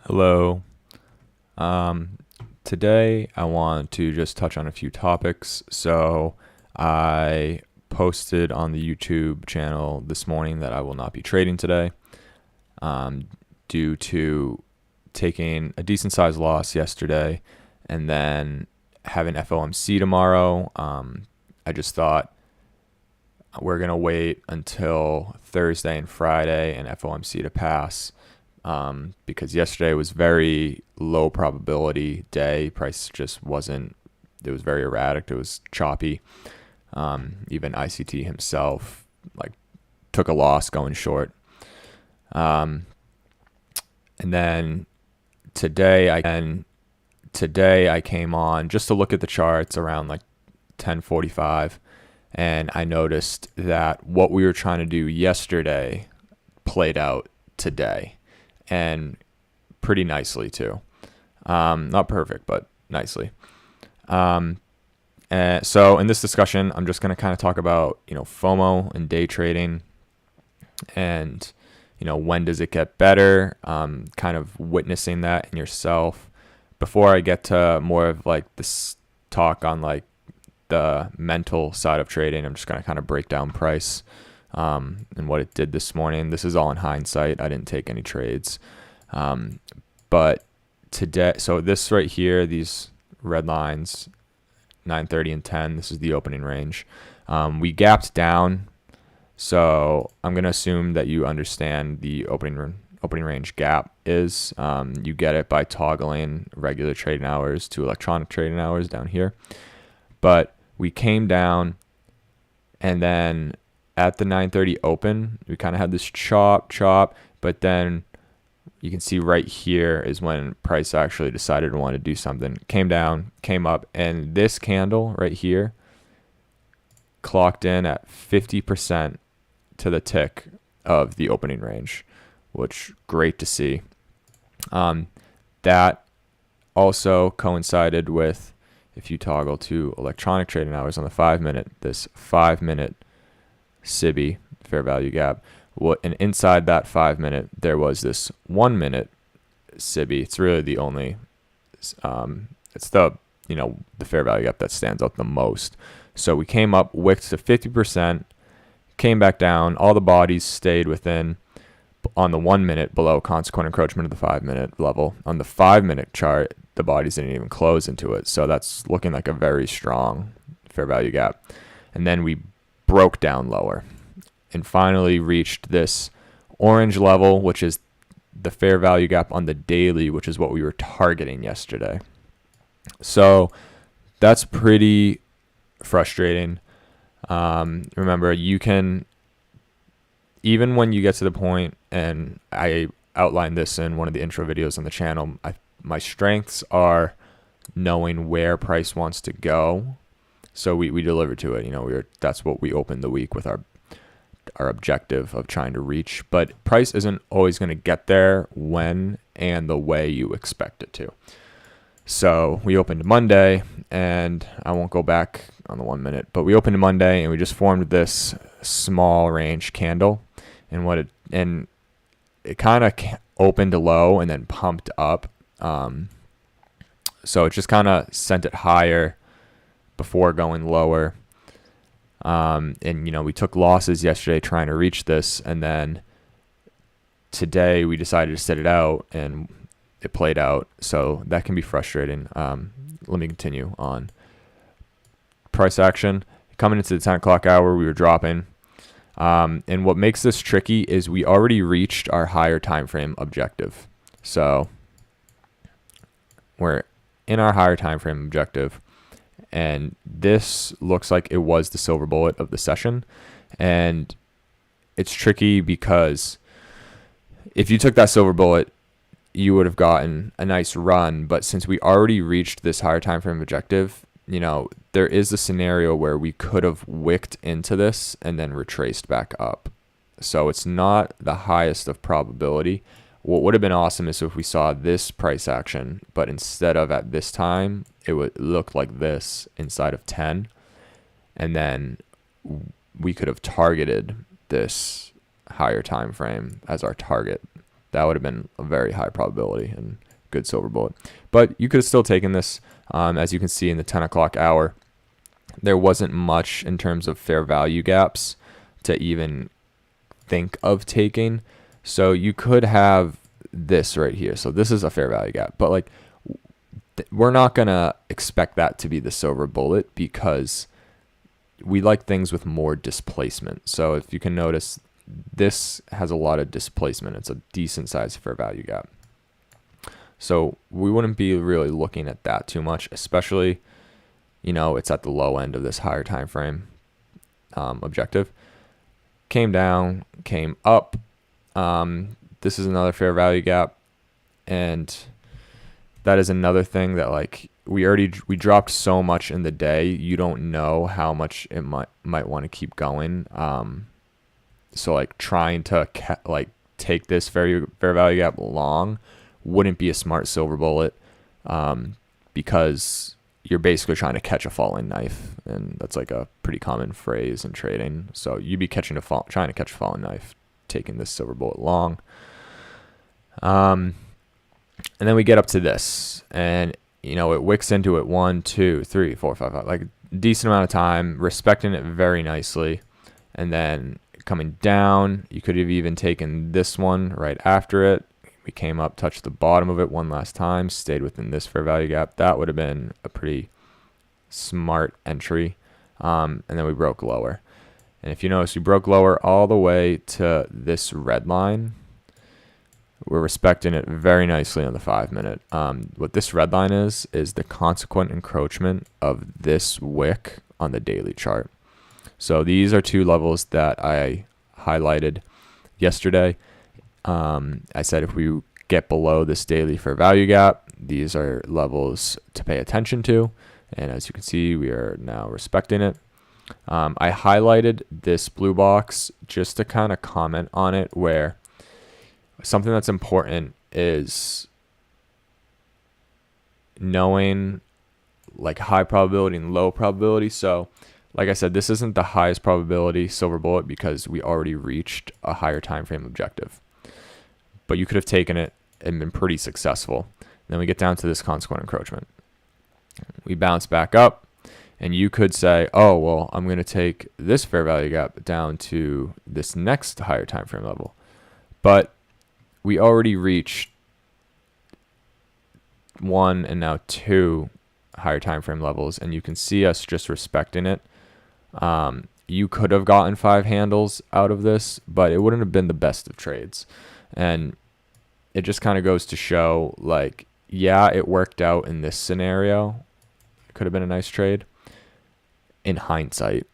Hello. Um, Today I want to just touch on a few topics. So I posted on the YouTube channel this morning that I will not be trading today due to taking a decent sized loss yesterday and then having FOMC tomorrow. I just thought we're going to wait until Thursday and Friday and FOMC to pass because yesterday was very low probability day. Price just wasn't. It was very erratic. It was choppy. Even ICT himself took a loss going short. And then today I came on just to look at the charts around 10:45, and I noticed that what we were trying to do yesterday played out today, and pretty nicely too. Not perfect, but nicely. And so in this discussion, I'm just going to kind of talk about FOMO and day trading, and when does it get better? Kind of witnessing that in yourself. Before I get to more of this talk on the mental side of trading, I'm just going to kind of break down price and what it did this morning. This is all in hindsight. I didn't take any trades. But today, so this right here, these red lines, 9:30 and 10, this is the opening range. We gapped down. So I'm going to assume that you understand the opening range gap is. You get it by toggling regular trading hours to electronic trading hours down here. But we came down, and then at the 9:30 open, we kind of had this chop, but then you can see right here is when price actually decided to want to do something. Came down, came up, and this candle right here clocked in at 50% to the tick of the opening range, which great to see. That also coincided with, if you toggle to electronic trading hours on the 5-minute, this 5-minute SIBI, fair value gap. And inside that 5-minute, there was this 1-minute SIBI. It's really the only, it's the fair value gap that stands out the most. So we came up, wicked to 50%, came back down. All the bodies stayed within on the 1-minute below consequent encroachment of the 5-minute level. On the 5-minute chart, the bodies didn't even close into it. So that's looking like a very strong fair value gap. And then we broke down lower and finally reached this orange level, which is the fair value gap on the daily, which is what we were targeting yesterday. So that's pretty frustrating. Remember, you can, even when you get to the point, and I outlined this in one of the intro videos on the channel, my strengths are knowing where price wants to go. So we delivered to it. That's what we opened the week with, our objective of trying to reach. But price isn't always going to get there when and the way you expect it to. So we opened Monday, and I won't go back on the 1-minute, but we opened Monday and we just formed this small range candle, and it kind of opened low and then pumped up. So it just kind of sent it higher before going lower. And we took losses yesterday trying to reach this, and then today we decided to sit it out, and it played out. So that can be frustrating. Let me continue on. Price action. Coming into the 10 o'clock hour, we were dropping. And what makes this tricky is we already reached our higher time frame objective. So we're in our higher time frame objective, and this looks like it was the silver bullet of the session. And it's tricky because if you took that silver bullet, you would have gotten a nice run. But since we already reached this higher time frame objective, there is a scenario where we could have wicked into this and then retraced back up. So it's not the highest of probability. What would have been awesome is if we saw this price action, but instead of at this time, it would look like this inside of 10. And then we could have targeted this higher time frame as our target. That would have been a very high probability and good silver bullet. But you could have still taken this. As you can see in the 10 o'clock hour, there wasn't much in terms of fair value gaps to even think of taking. So you could have this right here. So this is a fair value gap, but like we're not going to expect that to be the silver bullet because we like things with more displacement. So if you can notice, this has a lot of displacement. It's a decent sized fair value gap. So we wouldn't be really looking at that too much, especially, it's at the low end of this higher time frame objective. Came down, came up. This is another fair value gap, and that is another thing that like we dropped so much in the day. You don't know how much it might want to keep going. So like trying to take this fair value gap long wouldn't be a smart silver bullet, because you're basically trying to catch a falling knife, and that's like a pretty common phrase in trading. So you'd be trying to catch a falling knife, taking this silver bullet long. And then we get up to this, and it wicks into it 1, 2, 3, 4, 5, 5, like a decent amount of time, respecting it very nicely, and then coming down. You could have even taken this one right after it. We came up, touched the bottom of it one last time, stayed within this fair value gap. That would have been a pretty smart entry. And then we broke lower. And if you notice, we broke lower all the way to this red line. We're respecting it very nicely on the 5-minute. What this red line is the consequent encroachment of this wick on the daily chart. So these are two levels that I highlighted yesterday. I said if we get below this daily fair value gap, these are levels to pay attention to. And as you can see, we are now respecting it. I highlighted this blue box just to kind of comment on it, where something that's important is knowing like high probability and low probability. So like I said, this isn't the highest probability silver bullet because we already reached a higher time frame objective. But you could have taken it and been pretty successful. Then we get down to this consequent encroachment. We bounce back up, and you could say, oh, well, I'm going to take this fair value gap down to this next higher time frame level. But we already reached 1 and now 2 higher time frame levels, and you can see us just respecting it. You could have gotten 5 handles out of this, but it wouldn't have been the best of trades. And it just kind of goes to show, like, yeah, it worked out in this scenario. It could have been a nice trade in hindsight.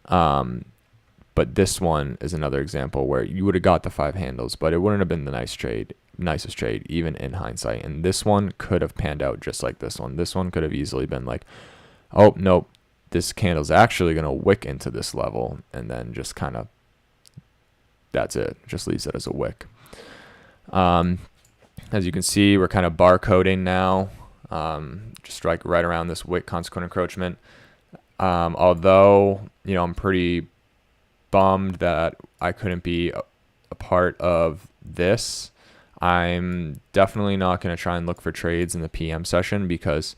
But this one is another example where you would have got the 5 handles, but it wouldn't have been the nicest trade, even in hindsight. And this one could have panned out just like this one. This one could have easily been like, oh, nope, this candle's actually going to wick into this level, and then just kind of, that's it. Just leaves it as a wick. As you can see, we're kind of barcoding now, just like right around this wick consequent encroachment. Although, I'm pretty bummed that I couldn't be a part of this. I'm definitely not going to try and look for trades in the PM session because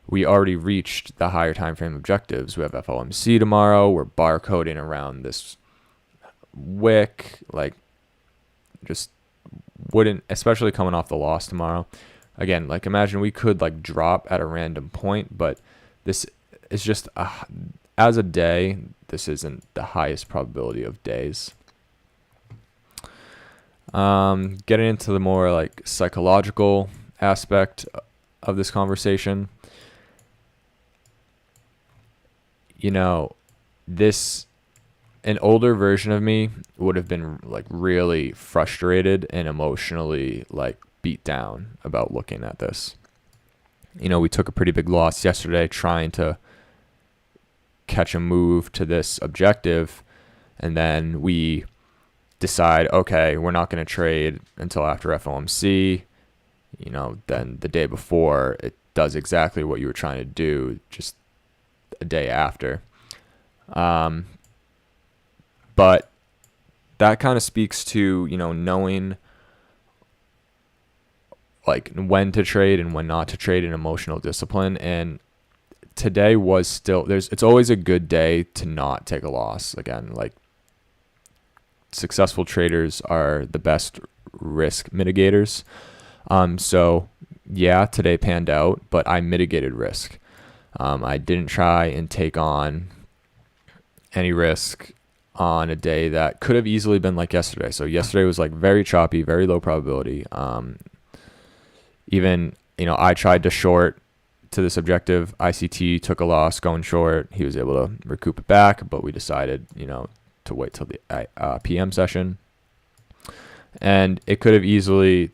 we already reached the higher time frame objectives. We have FOMC tomorrow. We're barcoding around this wick, like just wouldn't, especially coming off the loss tomorrow. Again, like imagine we could like drop at a random point, but this is just as a day, this isn't the highest probability of days. Getting into the more like psychological aspect of this conversation, an older version of me would have been like really frustrated and emotionally like beat down about looking at this. We took a pretty big loss yesterday trying to catch a move to this objective, and then we decide, okay, we're not going to trade until after FOMC. Then the day before, it does exactly what you were trying to do just a day after. But that kind of speaks to, knowing like when to trade and when not to trade and emotional discipline. And today was still, it's always a good day to not take a loss. Again, like, successful traders are the best risk mitigators. So yeah, today panned out, but I mitigated risk. I didn't try and take on any risk on a day that could have easily been like yesterday. So yesterday was like very choppy, very low probability. Even, I tried to short to this objective. ICT took a loss going short. He was able to recoup it back, but we decided, to wait till the PM session. And today could have easily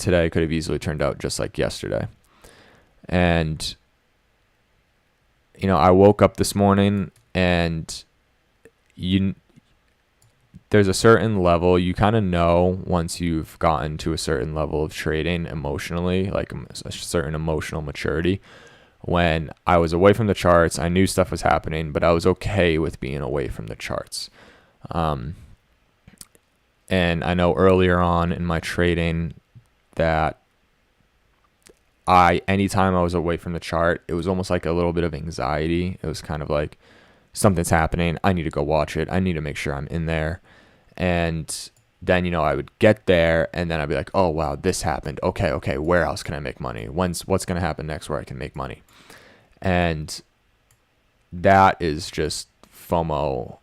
turned out just like yesterday. And, I woke up this morning and there's a certain level you kind of know once you've gotten to a certain level of trading emotionally, like a certain emotional maturity. When I was away from the charts, I knew stuff was happening, but I was okay with being away from the charts. And I know earlier on in my trading that anytime I was away from the chart, it was almost like a little bit of anxiety. It was kind of like, something's happening. I need to go watch it. I need to make sure I'm in there. And then, I would get there and then I'd be like, oh, wow, this happened. Okay. Where else can I make money? What's going to happen next where I can make money? And that is just FOMO.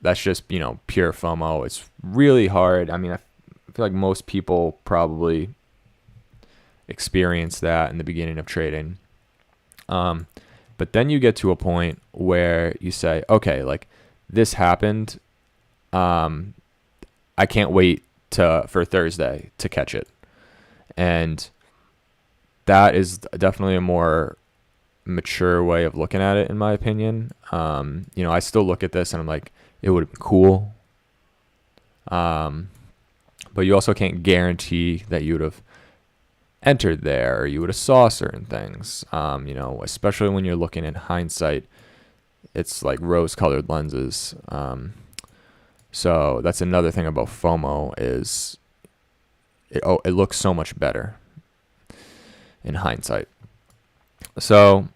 That's just, pure FOMO. It's really hard. I mean, I feel like most people probably experience that in the beginning of trading. But then you get to a point where you say, okay, like, this happened. I can't wait for Thursday to catch it. And that is definitely a more mature way of looking at it, in my opinion. I still look at this and I'm like, it would have been cool. But you also can't guarantee that you would have entered there or you would have saw certain things. Especially when you're looking in hindsight, it's like rose-colored lenses. So that's another thing about FOMO is it looks so much better in hindsight. So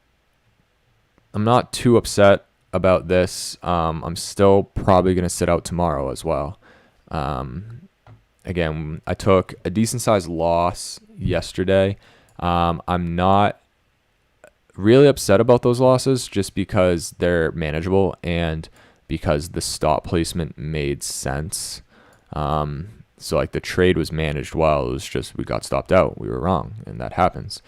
I'm not too upset about this. I'm still probably going to sit out tomorrow as well. Again, I took a decent sized loss yesterday. I'm not really upset about those losses just because they're manageable and because the stop placement made sense. So like the trade was managed well. It was just we got stopped out. We were wrong, and that happens.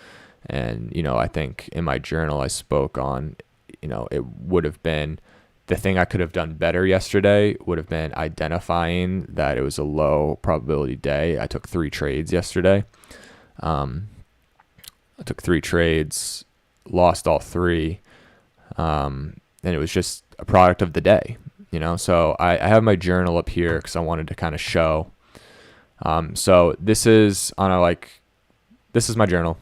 And, I think in my journal I spoke on, it would have been the thing I could have done better yesterday would have been identifying that it was a low probability day. I took 3 trades yesterday. I took 3 trades, lost all 3. And it was just a product of the day, So I have my journal up here because I wanted to kind of show. So this is this is my journal.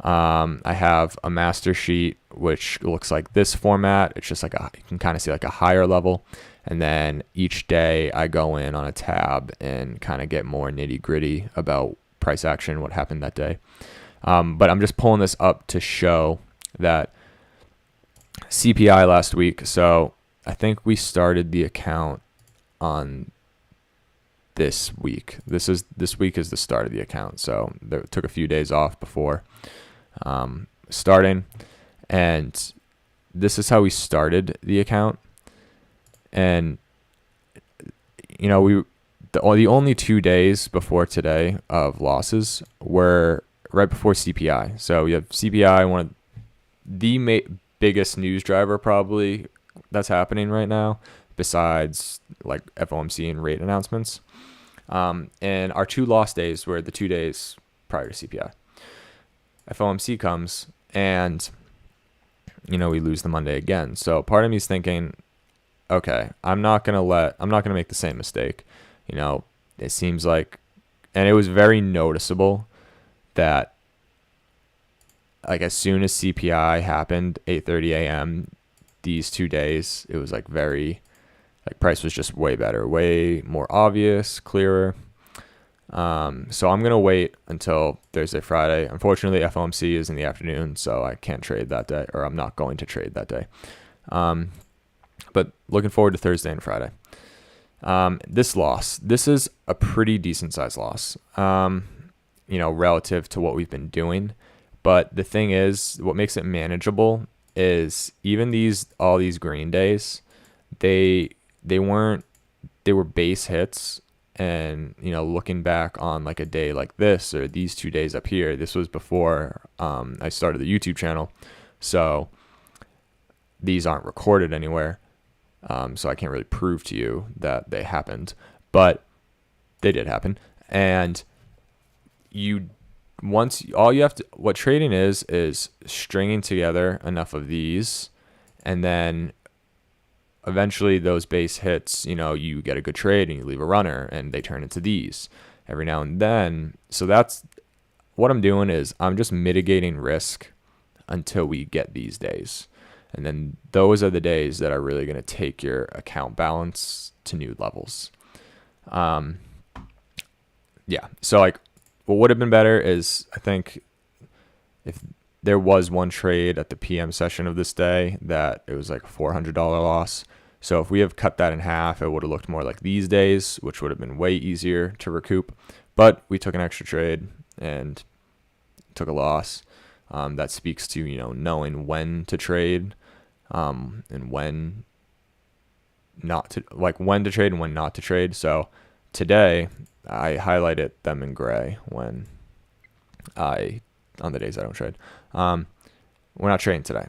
I have a master sheet, which looks like this format. It's just like you can kind of see like a higher level. And then each day I go in on a tab and kind of get more nitty gritty about price action, what happened that day. But I'm just pulling this up to show that CPI last week. So I think we started the account on this week. This week is the start of the account. So it took a few days off before starting, and this is how we started the account. And the only 2 days before today of losses were right before CPI. So we have CPI, one of the biggest news driver probably that's happening right now, besides like FOMC and rate announcements. And our 2 lost days were the 2 days prior to CPI. FOMC comes and, we lose the Monday again. So part of me is thinking, okay, I'm not going to make the same mistake. It seems like, and it was very noticeable that like as soon as CPI happened, 8:30 a.m., these 2 days, it was like very, like price was just way better, way more obvious, clearer. So I'm going to wait until Thursday, Friday. Unfortunately, FOMC is in the afternoon, so I can't trade that day, or I'm not going to trade that day. But looking forward to Thursday and Friday. This is a pretty decent sized loss, relative to what we've been doing. But the thing is, what makes it manageable is even all these green days, they were base hits. And, looking back on like a day like this or these 2 days up here, this was before I started the YouTube channel. So these aren't recorded anywhere. So I can't really prove to you that they happened, but they did happen. And what trading is stringing together enough of these, and then eventually those base hits, you get a good trade and you leave a runner and they turn into these every now and then. So that's what I'm doing, is I'm just mitigating risk until we get these days. And then those are the days that are really going to take your account balance to new levels. So like what would have been better is, I think, if there was one trade at the PM session of this day that it was like a $400 loss. So if we have cut that in half, it would have looked more like these days, which would have been way easier to recoup. But we took an extra trade and took a loss. That speaks to, knowing when to trade, and when not to, like when to trade and when not to trade. So today I highlighted them in gray on the days I don't trade. We're not trading today.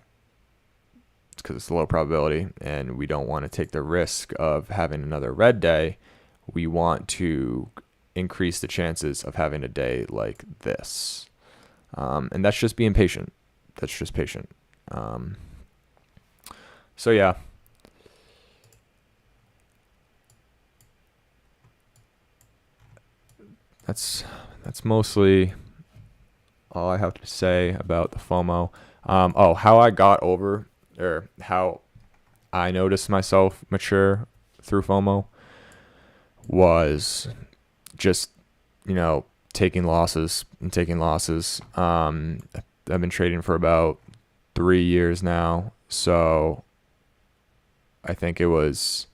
It's because it's a low probability and we don't want to take the risk of having another red day. We want to increase the chances of having a day like this. And that's just being patient. That's just patient. So yeah. That's mostly all I have to say about the FOMO. How I got over, or how I noticed myself mature through FOMO, was just, taking losses and taking losses. I've been trading for about 3 years now. So I think it was,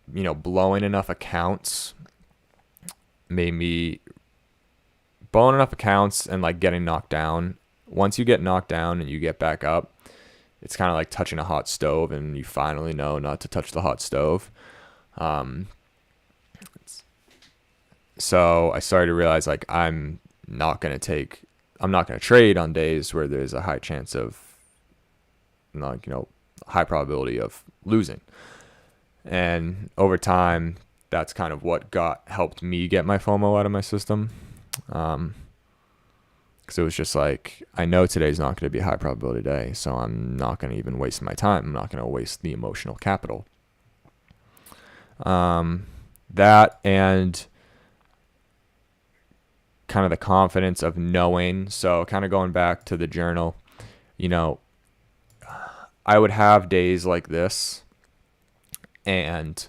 blowing enough accounts and like getting knocked down. Once you get knocked down and you get back up, it's kind of like touching a hot stove and you finally know not to touch the hot stove. So I started to realize like I'm not going to trade on days where there's a high chance of, high probability of losing. And over time, that's kind of what helped me get my FOMO out of my system. Because it was just like, I know today's not going to be a high probability day, so I'm not going to even waste my time. I'm not going to waste the emotional capital. That and kind of the confidence of knowing. So kind of going back to the journal, I would have days like this, and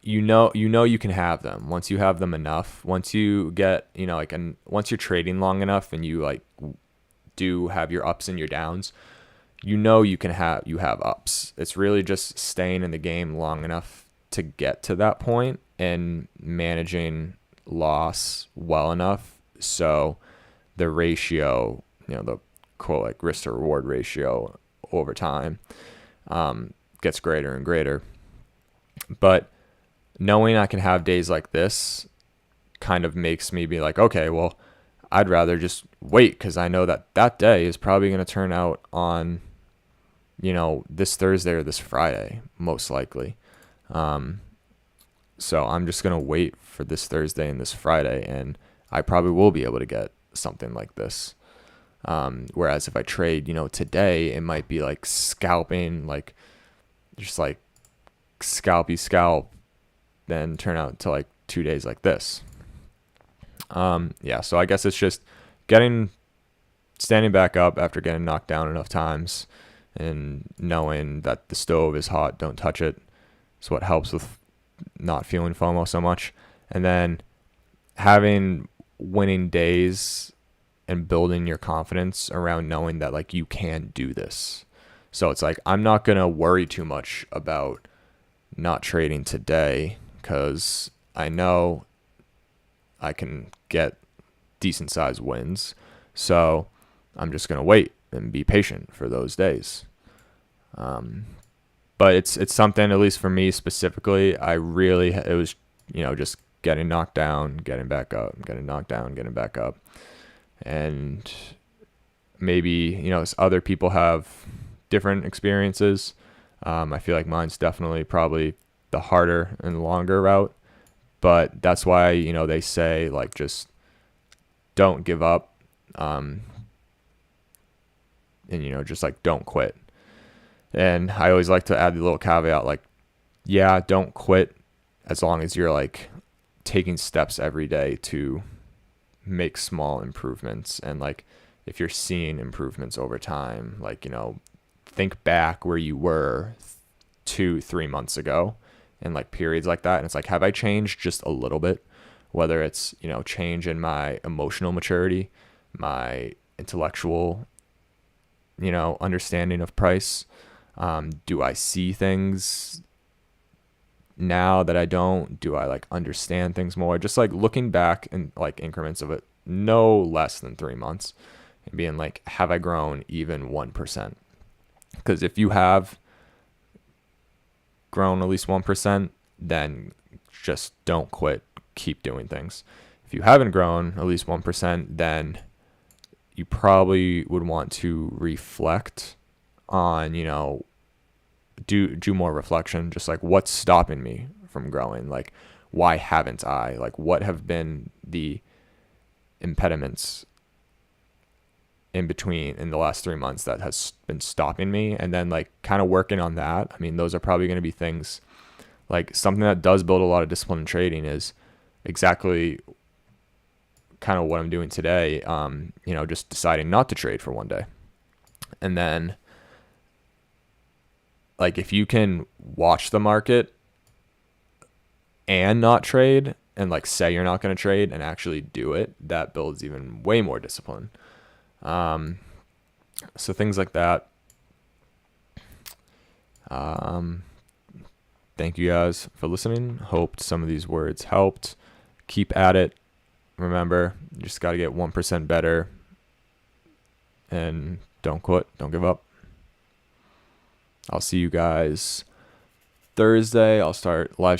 you can have them once you have them enough. Once you get, once you're trading long enough and you do have your ups and your downs, you have ups. It's really just staying in the game long enough to get to that point and managing loss well enough so the ratio, the quote risk to reward ratio over time gets greater and greater. But knowing I can have days like this kind of makes me be like, okay, well, I'd rather just wait, because I know that day is probably going to turn out on, this Thursday or this Friday, most likely. So I'm just going to wait for this Thursday and this Friday, and I probably will be able to get something like this. Whereas if I trade, today, it might be like scalping, like just like scalpy scalp, then turn out to like 2 days like this. So I guess it's just standing back up after getting knocked down enough times and knowing that the stove is hot, don't touch it. So what helps with not feeling FOMO so much. And then having winning days and building your confidence around knowing that like you can do this. So it's like I'm not going to worry too much about not trading today because I know I can get decent sized wins. So I'm just going to wait and be patient for those days. But it's something, at least for me specifically, it was, just getting knocked down, getting back up, getting knocked down, getting back up. And maybe, other people have different experiences. I feel like mine's definitely probably the harder and longer route. But that's why, they say, like, just don't give up. And, just like don't quit. And I always like to add the little caveat, like, yeah, don't quit as long as you're like taking steps every day to make small improvements. And like, if you're seeing improvements over time, like, think back where you were 2-3 months ago and like periods like that. And it's like, have I changed just a little bit? Whether it's, change in my emotional maturity, my intellectual, understanding of price. Do I see things now that I don't? Do I like understand things more? Just like looking back in like increments of it, no less than 3 months, and being like, have I grown even 1%? Because if you have grown at least 1%, then just don't quit. Keep doing things. If you haven't grown at least 1%, then you probably would want to reflect on, do more reflection, just like what's stopping me from growing? Like, why haven't I? Like, what have been the impediments in between in the last 3 months that has been stopping me? And then like kind of working on that. I mean, those are probably going to be things like something that does build a lot of discipline in trading is exactly kind of what I'm doing today. Just deciding not to trade for one day. And then like if you can watch the market and not trade and like say you're not going to trade and actually do it, that builds even way more discipline. So things like that. Thank you guys for listening. Hoped some of these words helped. Keep at it. Remember, you just got to get 1% better. And don't quit. Don't give up. I'll see you guys Thursday. I'll start live